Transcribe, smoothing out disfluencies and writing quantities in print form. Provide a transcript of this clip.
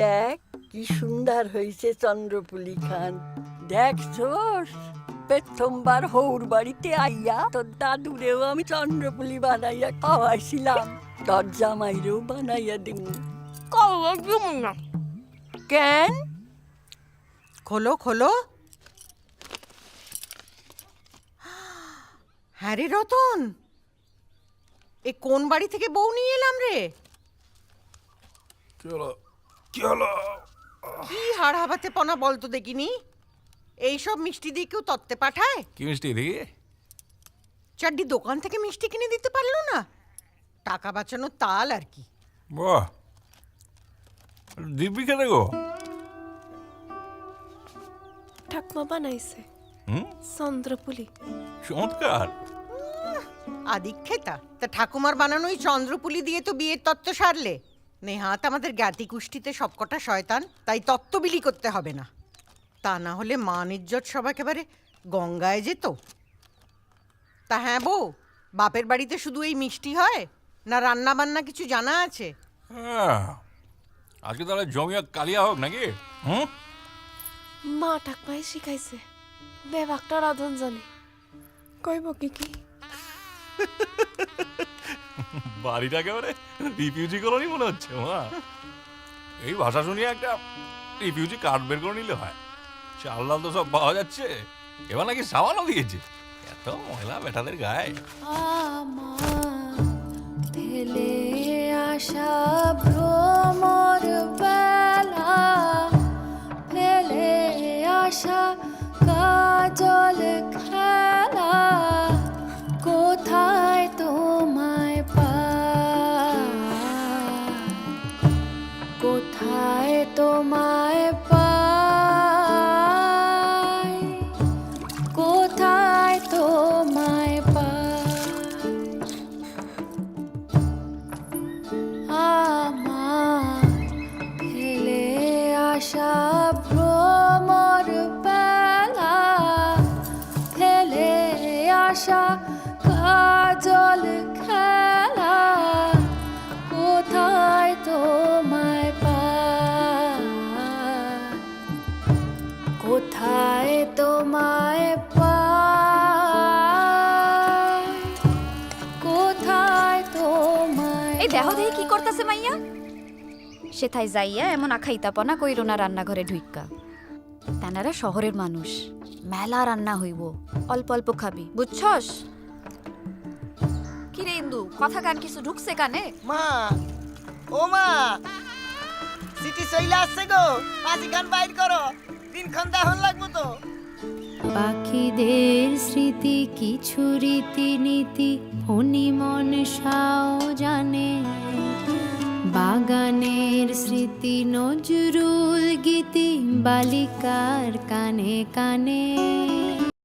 দেখ কি সুন্দর হয়েছে চন্দ্রপুলি খান। দেখছোস, প্রথমবার হৌর বাড়িতে আইয়া তোর দাদুরেও আমি চন্দ্রপুলি বানাইয়া খাওয়াইছিলাম, তোর জামাইরেও বানাইয়া দিমু। না। কেন? খোলো খোলো। হ্যাঁ রে রতন, এ কোন বাড়ি থেকে বউ নিয়ে এলাম রে? কি হলো? কি হাড় হাবাতে পনা বলতো দেখিনি। এইসব মিষ্টি দিয়ে কেউ তত্ত্বে পাঠায়? কি মিষ্টি দেখি? চারটি দোকান থেকে মিষ্টি কিনে দিতে পারলো না? টাকা বাঁচানোর তাল আর কি। বাহ, দিব্যি কেন গো? ঠাকমা বানাইছে চন্দ্রপুলি। চমৎকার। আদিক্ষেতা তা ঠাকুমার বানানোই চন্দ্রপুলি দিয়ে তো বিয়ের তত্ত্ব সারলে। নেহাত আমাদের জ্ঞাতি কুষ্টিতে সবকটা শয়তান, তাই তত্ত্ব বিলি করতে হবে না। তা না হলে মান ইজ্জত সব একেবারে গঙ্গায় যেত। তা হ্যাঁ বউ, বাপের বাড়িতে শুধু এই মিষ্টি হয় না রান্না বান্না কিছু জানা আছে? হ্যাঁ, আজকে তাহলে জমিয়া কালিয়া হোক নাকি? মা ঠাকমাই শিখাইছে, বেবাকটা রাধন জানে। কইব কি কি? বাড়িটা একেবারে রিফিউজি কলোনি মনে হচ্ছে মা। এই ভাষা শুনিয়ে একটা রিফিউজি কার্ড বের করে নিলে হয়। চাল ডাল তো সব পাওয়া যাচ্ছে, এবার নাকি সাবানও দিয়েছে। এত ময়লা বেটাদের গায়ে। ফেলে আসা ভ্রমর বেলা, ফেলে আসা কাজল খেলা, কোথায় তোমায় পাই, কোথায় তোমায় পাই, কোথায় তোমায় পাই। আমার ফেলে আসা ভ্রমর বেলা, ফেলে আসা কাজল খেলা, কোথায় তোমায় পাই, কোথায় তোমায় পাই, কোথায় তোমায়। এই দেহ দেহি কি করতেছে মাইয়া? সেথায় যাইয়া এমন আখাইতাপনা কইরো না রান্নাঘরে ঢুইক্কা। তানারা শহরের মানুষ, মেলা রান্না হইব, অল্প অল্প খাবি, বুঝছস? কি রে ইন্দু, কথা কান কিছু ঢুকছে কানে? মা, ও মা, সিটি চইলা আসছে গো, পাঁচি গান বাইর করো, দিনক্ষণ দাহন লাগবো তো। পাখিদের স্মৃতি কিছু রীতিনীতি ফণি মনসাও জানে, বাগানের স্মৃতি নজরুল গীতি বালিকার কানে কানে।